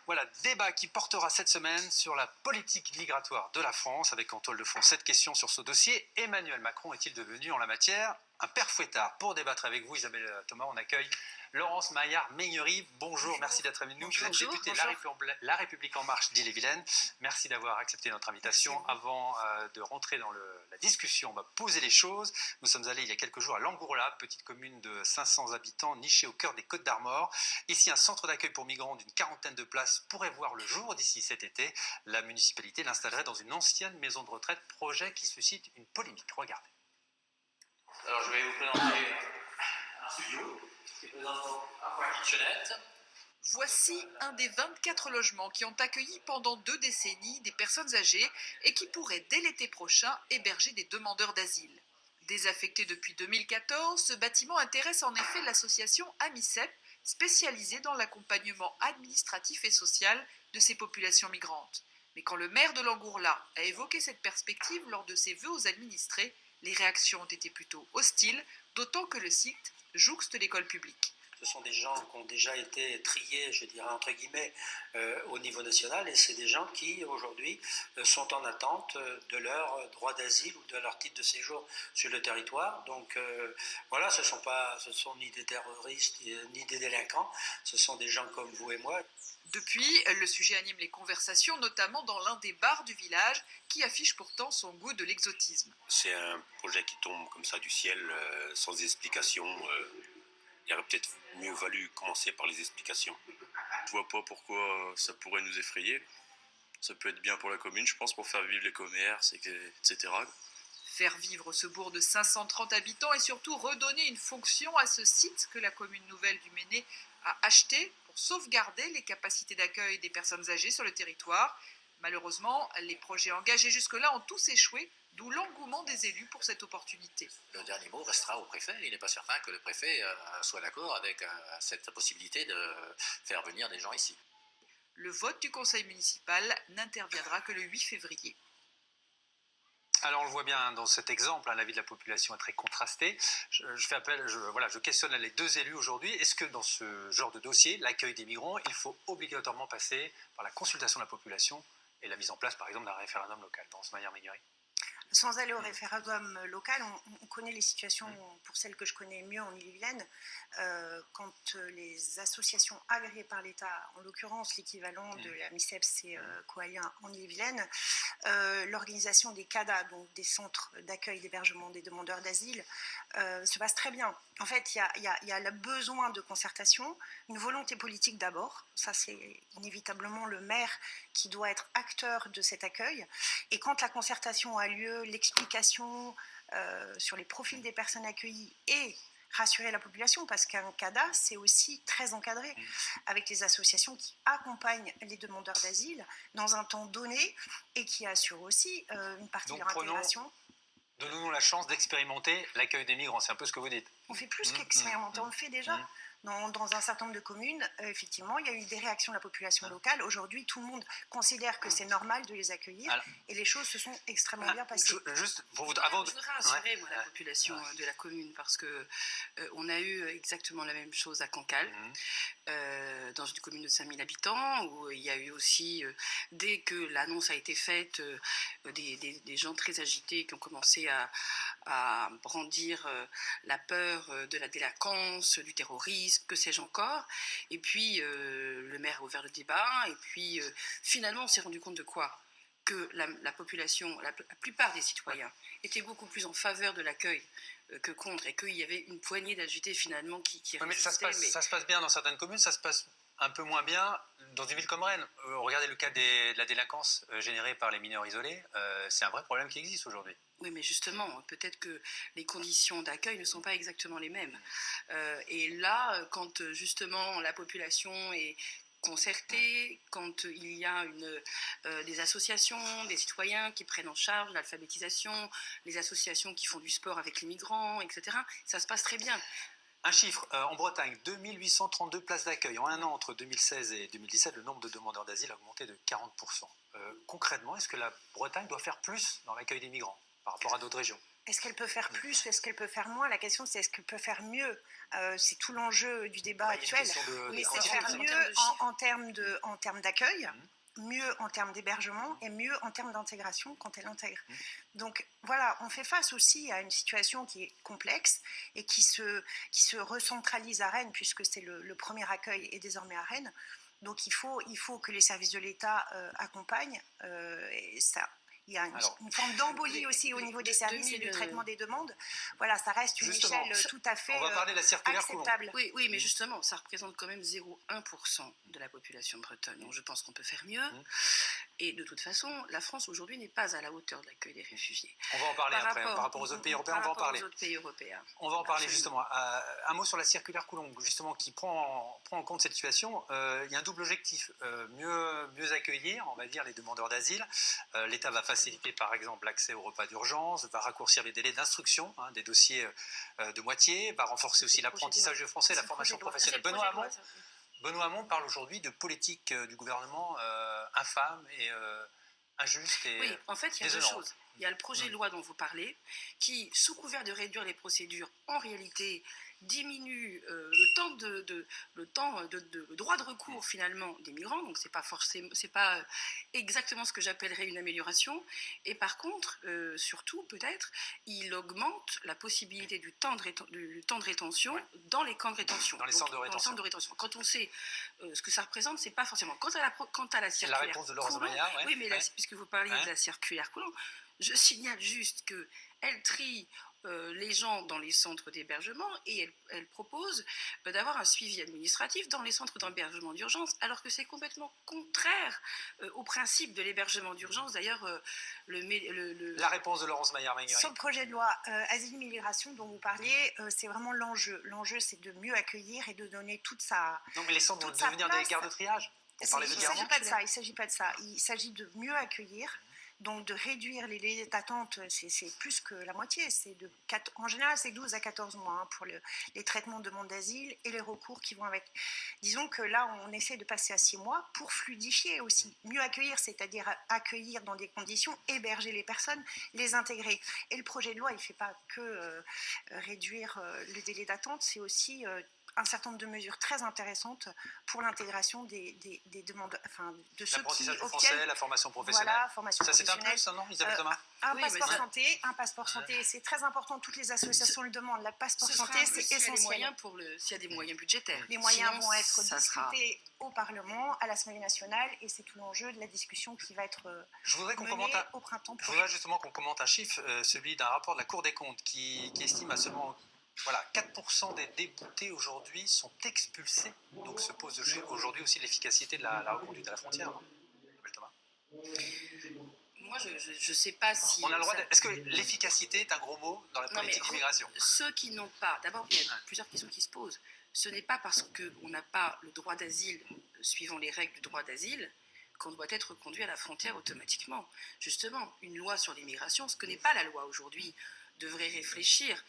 Voilà, débat qui portera cette semaine sur la politique migratoire de la France, avec en toile de fond cette question sur ce dossier. Emmanuel Macron est-il devenu en la matière un père fouettard? Pour débattre avec vous, Isabelle Thomas, on accueille Laurence Maillard-Meignery. Bonjour, merci d'être avec nous. Vous êtes députée de La République En Marche d'Ille-et-Vilaine. Merci d'avoir accepté notre invitation. Avant de rentrer dans la discussion, on va poser les choses. Nous sommes allés il y a quelques jours à Langourla, petite commune de 500 habitants, nichée au cœur des Côtes d'Armor. Ici, un centre d'accueil pour migrants d'une 40aine de places pourrait voir le jour d'ici cet été. La municipalité l'installerait dans une ancienne maison de retraite, projet qui suscite une polémique. Regardez. Alors je vais vous présenter un studio qui présente un kitchenette. Voici un des 24 logements qui ont accueilli pendant 2 décennies des personnes âgées et qui pourraient dès l'été prochain héberger des demandeurs d'asile. Désaffecté depuis 2014, ce bâtiment intéresse en effet l'association AMICEP, spécialisée dans l'accompagnement administratif et social de ces populations migrantes. Mais quand le maire de Langourla a évoqué cette perspective lors de ses vœux aux administrés, les réactions ont été plutôt hostiles, d'autant que le site jouxte l'école publique. Ce sont des gens qui ont déjà été triés, je dirais entre guillemets, au niveau national, et c'est des gens qui aujourd'hui sont en attente de leur droit d'asile ou de leur titre de séjour sur le territoire. Donc voilà, ce sont ni des terroristes ni des délinquants, ce sont des gens comme vous et moi. Depuis, le sujet anime les conversations, notamment dans l'un des bars du village, qui affiche pourtant son goût de l'exotisme. C'est un projet qui tombe comme ça du ciel, sans explication. Il aurait peut-être mieux valu commencer par les explications. Je vois pas pourquoi ça pourrait nous effrayer. Ça peut être bien pour la commune, je pense, pour faire vivre les commerces, etc. Faire vivre ce bourg de 530 habitants et surtout redonner une fonction à ce site que la commune nouvelle du Méné a acheté pour sauvegarder les capacités d'accueil des personnes âgées sur le territoire. Malheureusement, les projets engagés jusque-là ont tous échoué, d'où l'engouement des élus pour cette opportunité. Le dernier mot restera au préfet. Il n'est pas certain que le préfet soit d'accord avec cette possibilité de faire venir des gens ici. Le vote du conseil municipal n'interviendra que le 8 février. Alors on le voit bien dans cet exemple, l'avis de la population est très contrasté. Je questionne les deux élus aujourd'hui. Est-ce que dans ce genre de dossier, l'accueil des migrants, il faut obligatoirement passer par la consultation de la population et la mise en place par exemple d'un référendum local? Laurence Maillard-Meignery. Sans aller au référendum local, on connaît les situations, pour celles que je connais mieux en Ille-et-Vilaine, quand les associations agréées par l'État, en l'occurrence l'équivalent de la MICEP, c'est Coalien en Ille-et-Vilaine, l'organisation des CADA, donc des centres d'accueil d'hébergement des demandeurs d'asile, se passe très bien. En fait, il y a le besoin de concertation, une volonté politique d'abord, ça c'est inévitablement le maire qui doit être acteur de cet accueil, et quand la concertation a lieu, l'explication sur les profils des personnes accueillies et rassurer la population, parce qu'un CADA, c'est aussi très encadré, avec les associations qui accompagnent les demandeurs d'asile dans un temps donné et qui assurent aussi une partie de leur intégration. Donnons-nous la chance d'expérimenter l'accueil des migrants, c'est un peu ce que vous dites. On fait plus qu'expérimenter, on le fait déjà. Dans un certain nombre de communes, effectivement, il y a eu des réactions de la population locale. Aujourd'hui, tout le monde considère que c'est normal de les accueillir et les choses se sont extrêmement bien passées. Je voudrais rassurer la population de la commune parce qu'on a eu exactement la même chose à Cancale, dans une commune de 5000 habitants, où il y a eu aussi, dès que l'annonce a été faite, des gens très agités qui ont commencé à brandir la peur de la délinquance, du terrorisme, que sais-je encore. Et puis, le maire a ouvert le débat. Et puis, finalement, on s'est rendu compte de quoi? Que la population, la plupart des citoyens, étaient beaucoup plus en faveur de l'accueil que contre. Et qu'il y avait une poignée d'agités, finalement, qui résistaient. Ça se passe bien dans certaines communes, ça se passe un peu moins bien dans une ville comme Rennes. Regardez le cas de la délinquance générée par les mineurs isolés. C'est un vrai problème qui existe aujourd'hui. Oui, mais justement, peut-être que les conditions d'accueil ne sont pas exactement les mêmes. Et là, quand justement la population est concertée, quand il y a des associations, des citoyens qui prennent en charge l'alphabétisation, les associations qui font du sport avec les migrants, etc., ça se passe très bien. Un chiffre, en Bretagne, 2832 places d'accueil. En un an, entre 2016 et 2017, le nombre de demandeurs d'asile a augmenté de 40%. Concrètement, est-ce que la Bretagne doit faire plus dans l'accueil des migrants par rapport à d'autres régions? Est-ce qu'elle peut faire plus ou est-ce qu'elle peut faire moins? La question, c'est est-ce qu'elle peut faire mieux? C'est tout l'enjeu du débat actuel. Mais c'est faire mieux en termes d'accueil, mieux en termes d'hébergement et mieux en termes d'intégration quand elle intègre. Donc voilà, on fait face aussi à une situation qui est complexe et qui se recentralise à Rennes, puisque c'est le premier accueil est désormais à Rennes. Donc il faut que les services de l'État accompagnent et ça. Il y a une forme d'embolie aussi au niveau des services et du traitement des demandes. Voilà, ça reste une échelle tout à fait on va parler de la circulaire acceptable. Oui, mais justement, ça représente quand même 0,1% de la population bretonne. Donc je pense qu'on peut faire mieux. Et de toute façon, la France aujourd'hui n'est pas à la hauteur de l'accueil des réfugiés. On va en parler après. Par rapport aux autres pays européens, on va en parler. On va en parler justement. Un mot sur la circulaire Coulomb, justement, qui prend en compte cette situation. Il y a un double objectif. Mieux accueillir, on va dire, les demandeurs d'asile. L'État va faciliter par exemple l'accès aux repas d'urgence, va raccourcir les délais d'instruction des dossiers de moitié, va renforcer aussi l'apprentissage du français, la formation professionnelle. Benoît Hamon parle aujourd'hui de politique du gouvernement infâme et injuste et oui, en fait, il y a deux choses. Il y a le projet de loi dont vous parlez, qui, sous couvert de réduire les procédures, en réalité diminue le droit de recours finalement des migrants. Donc c'est pas exactement ce que j'appellerais une amélioration. Et par contre, surtout peut-être, il augmente la possibilité du temps de rétention dans les camps de rétention. Dans les centres de rétention. Quand on sait ce que ça représente, c'est pas forcément. Quant à la circulaire. La réponse de Laurence Maillard. Oui, mais puisque vous parliez de la circulaire Coulomb, je signale juste qu'elle trie les gens dans les centres d'hébergement et elle propose d'avoir un suivi administratif dans les centres d'hébergement d'urgence, alors que c'est complètement contraire au principe de l'hébergement d'urgence. D'ailleurs, la réponse de Laurence Maillard-Magnoret. Sur le projet de loi Asile-Migration dont vous parliez, c'est vraiment l'enjeu. L'enjeu, c'est de mieux accueillir et de donner toute sa Non, mais les centres vont devenir des gares de triage. Il ne s'agit pas de ça. Il s'agit de mieux accueillir. Donc de réduire les délais d'attente, c'est plus que la moitié. En général, c'est 12 à 14 mois pour les traitements de demande d'asile et les recours qui vont avec. Disons que là, on essaie de passer à 6 mois pour fluidifier aussi. Mieux accueillir, c'est-à-dire accueillir dans des conditions, héberger les personnes, les intégrer. Et le projet de loi, il ne fait pas que réduire le délai d'attente, c'est aussi un certain nombre de mesures très intéressantes pour l'intégration des demandes, de ceux qui obtiennent français, la formation professionnelle. Voilà, formation professionnelle. C'est un plus, non, Isabelle Thomas? Un passeport santé, c'est très important. Toutes les associations le demandent. Le passeport santé, c'est essentiel. S'il y a des moyens budgétaires. Les moyens vont être discutés au Parlement, à l'Assemblée nationale, et c'est tout l'enjeu de la discussion qui va être menée au printemps prochain. Je voudrais justement qu'on commente un chiffre, celui d'un rapport de la Cour des comptes qui estime à seulement 4% des déboutés aujourd'hui sont expulsés. Donc se pose aujourd'hui aussi l'efficacité de la reconduite à la frontière. Thomas. Moi, je ne sais pas si... On a le droit Est-ce que l'efficacité est un gros mot dans la politique d'immigration? Ceux qui n'ont pas... D'abord, il y a plusieurs questions qui se posent. Ce n'est pas parce qu'on n'a pas le droit d'asile, suivant les règles du droit d'asile, qu'on doit être conduit à la frontière automatiquement. Justement, une loi sur l'immigration, ce que n'est pas la loi aujourd'hui, devrait réfléchir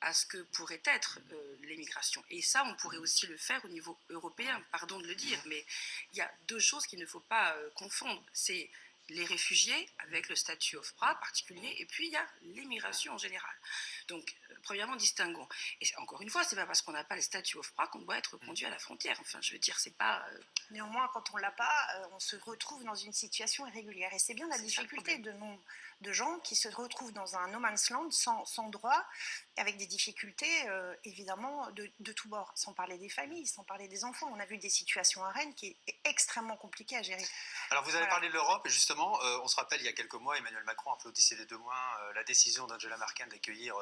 à ce que pourrait être l'immigration. Et ça, on pourrait aussi le faire au niveau européen, pardon de le dire, mais il y a deux choses qu'il ne faut pas confondre. C'est les réfugiés, avec le statut OFPRA particulier, et puis il y a l'immigration en général. Donc, premièrement, distinguons. Et encore une fois, c'est pas parce qu'on n'a pas le statut OFPRA qu'on doit être conduit à la frontière. Enfin, je veux dire, c'est pas... Néanmoins, quand on ne l'a pas, on se retrouve dans une situation irrégulière. Et c'est bien la difficulté de gens qui se retrouvent dans un no man's land sans droit, avec des difficultés, évidemment, de tous bords. Sans parler des familles, sans parler des enfants. On a vu des situations à Rennes qui est extrêmement compliquées à gérer. Alors, vous avez parlé de l'Europe, et justement, on se rappelle, il y a quelques mois, Emmanuel Macron applaudissait des deux mains la décision d'Angela Merkel d'accueillir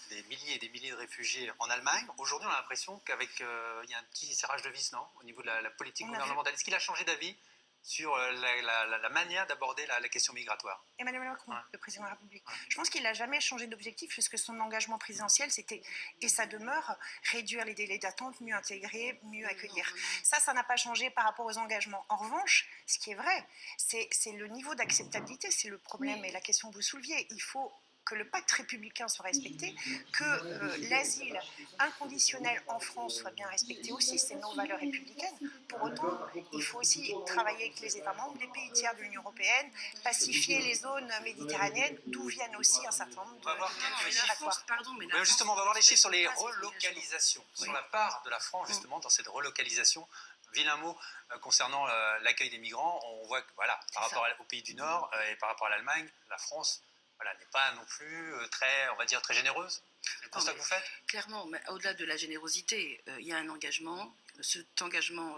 des milliers et des milliers de réfugiés en Allemagne. Aujourd'hui, on a l'impression qu'avec il y a un petit serrage de vis, non, au niveau de la politique gouvernementale. Est-ce qu'il a changé d'avis sur la manière d'aborder la question migratoire? Emmanuel Macron, le président de la République. Je pense qu'il n'a jamais changé d'objectif, puisque son engagement présidentiel, c'était, et ça demeure, réduire les délais d'attente, mieux intégrer, mieux accueillir. Ça n'a pas changé par rapport aux engagements. En revanche, ce qui est vrai, c'est le niveau d'acceptabilité, c'est le problème et la question que vous souleviez. Il faut que le pacte républicain soit respecté, que l'asile inconditionnel en France soit bien respecté aussi, c'est nos valeurs républicaines. Pour autant, il faut aussi travailler avec les États membres, les pays tiers de l'Union européenne, pacifier les zones méditerranéennes, d'où viennent aussi un certain nombre de migratoires. Justement, on va voir les chiffres sur les relocalisations, sur la part de la France justement dans cette relocalisation. Vilain mot concernant l'accueil des migrants. On voit que voilà, par rapport aux pays du Nord et par rapport à l'Allemagne, la France n'est pas non plus très, on va dire, très généreuse. C'est le constat que vous faites ? Clairement, mais au-delà de la générosité, il y a un engagement. Cet engagement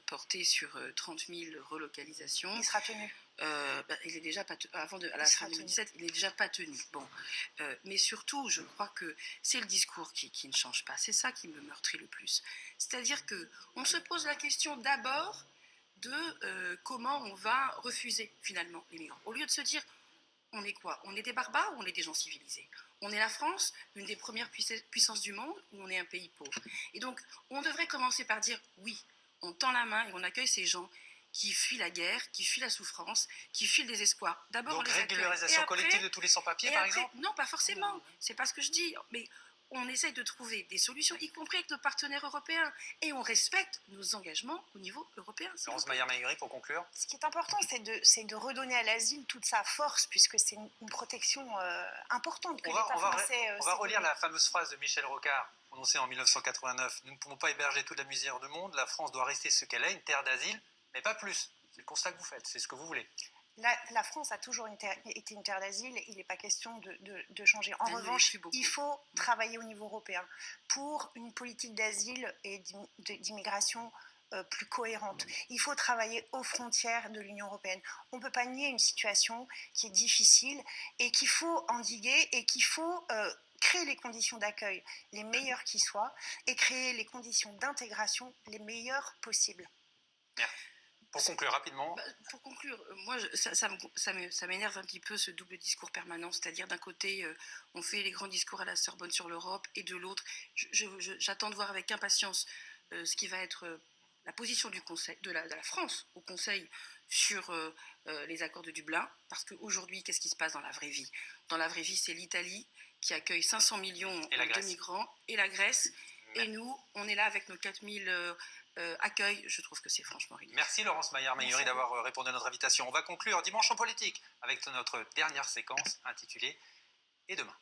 porté sur 30 000 relocalisations. Il sera tenu. Il est déjà pas à la fin 2017, il est déjà pas tenu. Bon, mais surtout, je crois que c'est le discours qui ne change pas. C'est ça qui me meurtrit le plus. C'est-à-dire que on se pose la question d'abord de comment on va refuser finalement les migrants. Au lieu de se dire, on est quoi ? On est des barbares ou on est des gens civilisés ? On est la France, une des premières puissances du monde, ou on est un pays pauvre ? Et donc, on devrait commencer par dire oui, on tend la main et on accueille ces gens qui fuient la guerre, qui fuient la souffrance, qui fuient le désespoir. D'abord, donc, régularisation collective de tous les sans-papiers, par exemple ? Non, pas forcément. C'est pas ce que je dis. Mais on essaye de trouver des solutions, y compris avec nos partenaires européens. Et on respecte nos engagements au niveau européen. Laurence Maillard-Mayuri, pour conclure. Ce qui est important, c'est de redonner à l'asile toute sa force, puisque c'est une protection importante que l'État français... On va relire la fameuse phrase de Michel Rocard, prononcée en 1989. « Nous ne pouvons pas héberger toute la misère du monde. La France doit rester ce qu'elle est, une terre d'asile, mais pas plus. » C'est le constat que vous faites, c'est ce que vous voulez. La France a toujours été une terre d'asile, il n'est pas question de changer. En revanche, il faut travailler au niveau européen pour une politique d'asile et d'immigration plus cohérente. Il faut travailler aux frontières de l'Union européenne. On ne peut pas nier une situation qui est difficile et qu'il faut endiguer et qu'il faut créer les conditions d'accueil les meilleures qui soient et créer les conditions d'intégration les meilleures possibles. Merci. Pour conclure rapidement. Pour conclure, moi, ça m'énerve un petit peu ce double discours permanent, c'est-à-dire d'un côté, on fait les grands discours à la Sorbonne sur l'Europe, et de l'autre, j'attends de voir avec impatience ce qui va être la position du Conseil, de la France au Conseil sur les accords de Dublin, parce qu'aujourd'hui, qu'est-ce qui se passe dans la vraie vie ? Dans la vraie vie, c'est l'Italie qui accueille 500 millions de migrants, et la Grèce, et nous, on est là avec nos 4000 accueil, je trouve que c'est franchement ridicule. Merci Laurence Maillard-Mayuri d'avoir répondu à notre invitation. On va conclure Dimanche en politique avec notre dernière séquence intitulée « Et demain ».